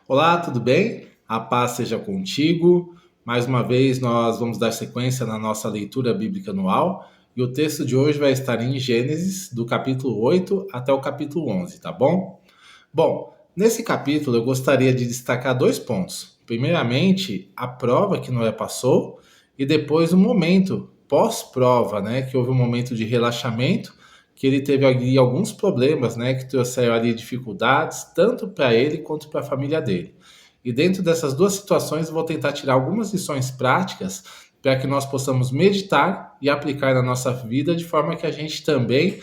Olá, tudo bem? A paz seja contigo. Mais uma vez, nós vamos dar sequência na nossa leitura bíblica anual e o texto de hoje vai estar em Gênesis, do capítulo 8 até o capítulo 11, tá bom? Bom, nesse capítulo eu gostaria de destacar dois pontos. Primeiramente, a prova que Noé passou e depois o momento pós-prova, né? Que houve um momento de relaxamento, que ele teve ali alguns problemas, né? Que trouxeram ali dificuldades, tanto para ele quanto para a família dele. E dentro dessas duas situações, eu vou tentar tirar algumas lições práticas para que nós possamos meditar e aplicar na nossa vida de forma que a gente também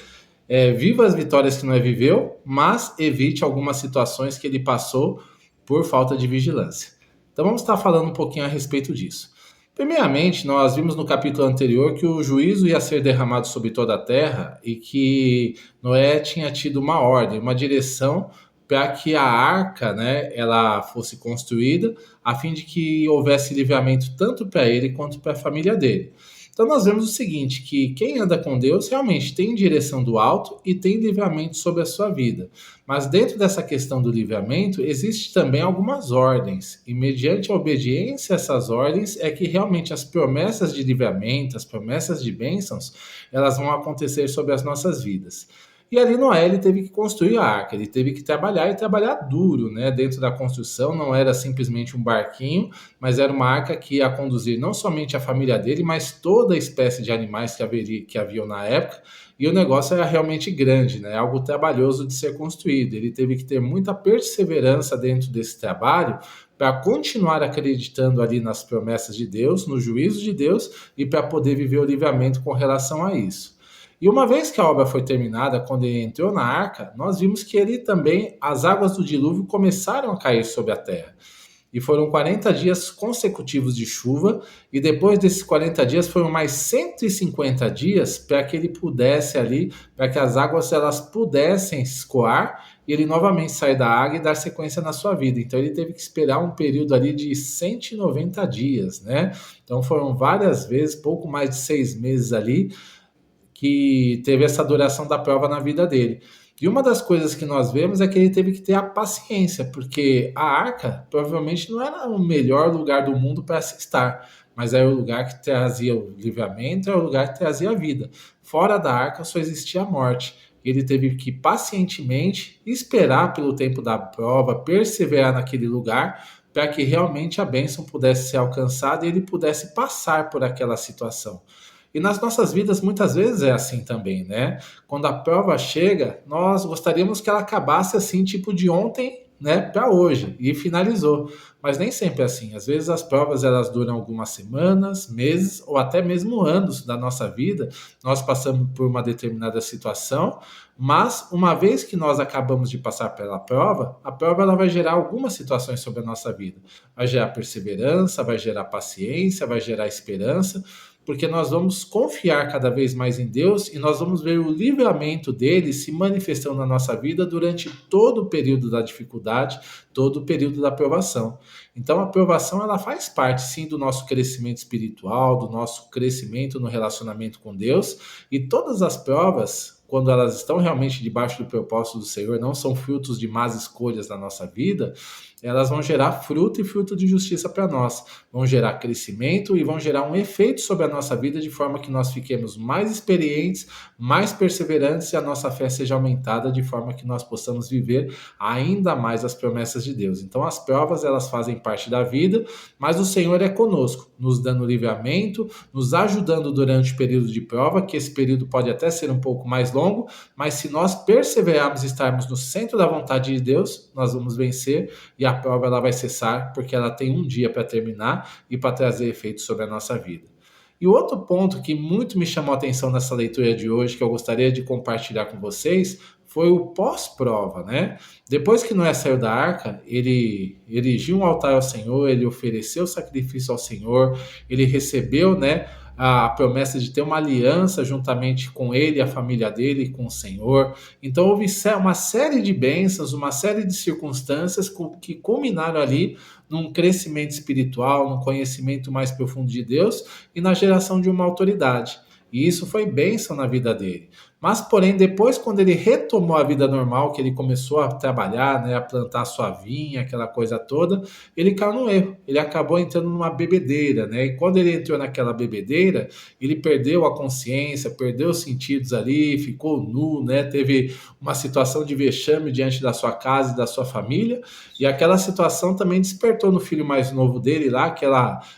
viva as vitórias que Noé viveu, mas evite algumas situações que ele passou por falta de vigilância. Então vamos estar falando um pouquinho a respeito disso. Primeiramente, nós vimos no capítulo anterior que o juízo ia ser derramado sobre toda a terra e que Noé tinha tido uma ordem, uma direção para que a arca, né, ela fosse construída, a fim de que houvesse livramento tanto para ele quanto para a família dele. Então nós vemos o seguinte, que quem anda com Deus realmente tem direção do alto e tem livramento sobre a sua vida. Mas dentro dessa questão do livramento, existe também algumas ordens. E mediante a obediência a essas ordens é que realmente as promessas de livramento, as promessas de bênçãos, elas vão acontecer sobre as nossas vidas. E ali Noé ele teve que construir a arca, ele teve que trabalhar e trabalhar duro, né? Dentro da construção não era simplesmente um barquinho, mas era uma arca que ia conduzir não somente a família dele, mas toda a espécie de animais que haviam na época. E o negócio era realmente grande, né? Algo trabalhoso de ser construído. Ele teve que ter muita perseverança dentro desse trabalho para continuar acreditando ali nas promessas de Deus, no juízo de Deus e para poder viver o livramento com relação a isso. E uma vez que a obra foi terminada, quando ele entrou na arca, nós vimos que ele também, as águas do dilúvio começaram a cair sobre a terra. E foram 40 dias consecutivos de chuva, e depois desses 40 dias foram mais 150 dias para que ele pudesse ali, para que as águas elas pudessem escoar e ele novamente sair da água e dar sequência na sua vida. Então ele teve que esperar um período ali de 190 dias, né? Então foram várias vezes, pouco mais de 6 meses ali, que teve essa duração da prova na vida dele. E uma das coisas que nós vemos é que ele teve que ter a paciência, porque a arca provavelmente não era o melhor lugar do mundo para se estar, mas era o lugar que trazia o livramento, era o lugar que trazia a vida. Fora da arca só existia a morte. Ele teve que pacientemente esperar pelo tempo da prova, perseverar naquele lugar, para que realmente a bênção pudesse ser alcançada e ele pudesse passar por aquela situação. E nas nossas vidas muitas vezes é assim também, né? Quando a prova chega, nós gostaríamos que ela acabasse assim, tipo de ontem, né, para hoje, e finalizou. Mas nem sempre é assim. Às vezes as provas elas duram algumas semanas, meses ou até mesmo anos da nossa vida. Nós passamos por uma determinada situação, mas uma vez que nós acabamos de passar pela prova, a prova ela vai gerar algumas situações sobre a nossa vida. Vai gerar perseverança, vai gerar paciência, vai gerar esperança, porque nós vamos confiar cada vez mais em Deus e nós vamos ver o livramento dele se manifestando na nossa vida durante todo o período da dificuldade, todo o período da provação. Então a provação ela faz parte sim do nosso crescimento espiritual, do nosso crescimento no relacionamento com Deus, e todas as provas, quando elas estão realmente debaixo do propósito do Senhor, não são frutos de más escolhas na nossa vida, elas vão gerar fruto e fruto de justiça para nós, vão gerar crescimento e vão gerar um efeito sobre a nossa vida de forma que nós fiquemos mais experientes, mais perseverantes e a nossa fé seja aumentada de forma que nós possamos viver ainda mais as promessas de Deus. Então as provas elas fazem parte da vida, mas o Senhor é conosco, nos dando livramento, nos ajudando durante o período de prova, que esse período pode até ser um pouco mais longo, mas se nós perseverarmos e estarmos no centro da vontade de Deus, nós vamos vencer e a prova ela vai cessar porque ela tem um dia para terminar e para trazer efeitos sobre a nossa vida. E o outro ponto que muito me chamou a atenção nessa leitura de hoje, que eu gostaria de compartilhar com vocês, foi o pós-prova, né? Depois que Noé saiu da arca, ele erigiu um altar ao Senhor, ele ofereceu sacrifício ao Senhor, ele recebeu, né, a promessa de ter uma aliança juntamente com ele, a família dele, com o Senhor. Então houve uma série de bênçãos, uma série de circunstâncias que culminaram ali num crescimento espiritual, num conhecimento mais profundo de Deus e na geração de uma autoridade. E isso foi bênção na vida dele. Mas, porém, depois, quando ele retomou a vida normal, que ele começou a trabalhar, né, a plantar sua vinha, aquela coisa toda, ele caiu no erro. Ele acabou entrando numa bebedeira, né? E quando ele entrou naquela bebedeira, ele perdeu a consciência, perdeu os sentidos ali, ficou nu, né? Teve uma situação de vexame diante da sua casa e da sua família, e aquela situação também despertou no filho mais novo dele lá,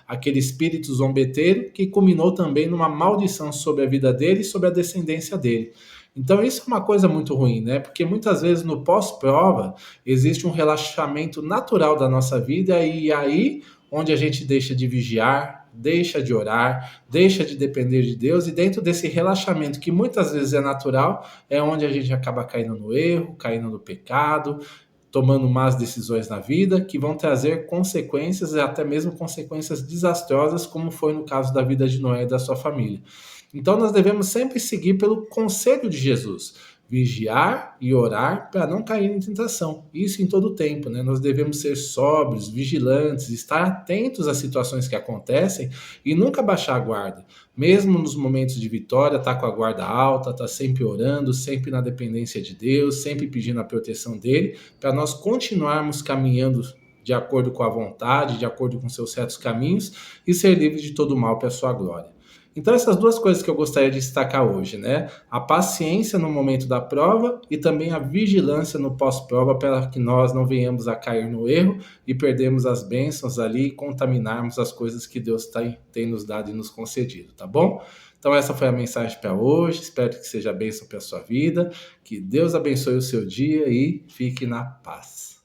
aquele espírito zombeteiro, que culminou também numa maldição sobre a vida dele e sobre a descendência dele. Então isso é uma coisa muito ruim, né? Porque muitas vezes no pós-prova existe um relaxamento natural da nossa vida e aí onde a gente deixa de vigiar, deixa de orar, deixa de depender de Deus e dentro desse relaxamento que muitas vezes é natural, é onde a gente acaba caindo no erro, caindo no pecado, tomando más decisões na vida que vão trazer consequências e até mesmo consequências desastrosas, como foi no caso da vida de Noé e da sua família. Então nós devemos sempre seguir pelo conselho de Jesus, vigiar e orar para não cair em tentação. Isso em todo o tempo, né? Nós devemos ser sóbrios, vigilantes, estar atentos às situações que acontecem e nunca baixar a guarda. Mesmo nos momentos de vitória, tá com a guarda alta, tá sempre orando, sempre na dependência de Deus, sempre pedindo a proteção dele, para nós continuarmos caminhando de acordo com a vontade, de acordo com seus certos caminhos e ser livres de todo mal para a sua glória. Então, essas duas coisas que eu gostaria de destacar hoje, né? A paciência no momento da prova e também a vigilância no pós-prova para que nós não venhamos a cair no erro e perdermos as bênçãos ali e contaminarmos as coisas que Deus tem nos dado e nos concedido, tá bom? Então, essa foi a mensagem para hoje. Espero que seja bênção para a sua vida. Que Deus abençoe o seu dia e fique na paz.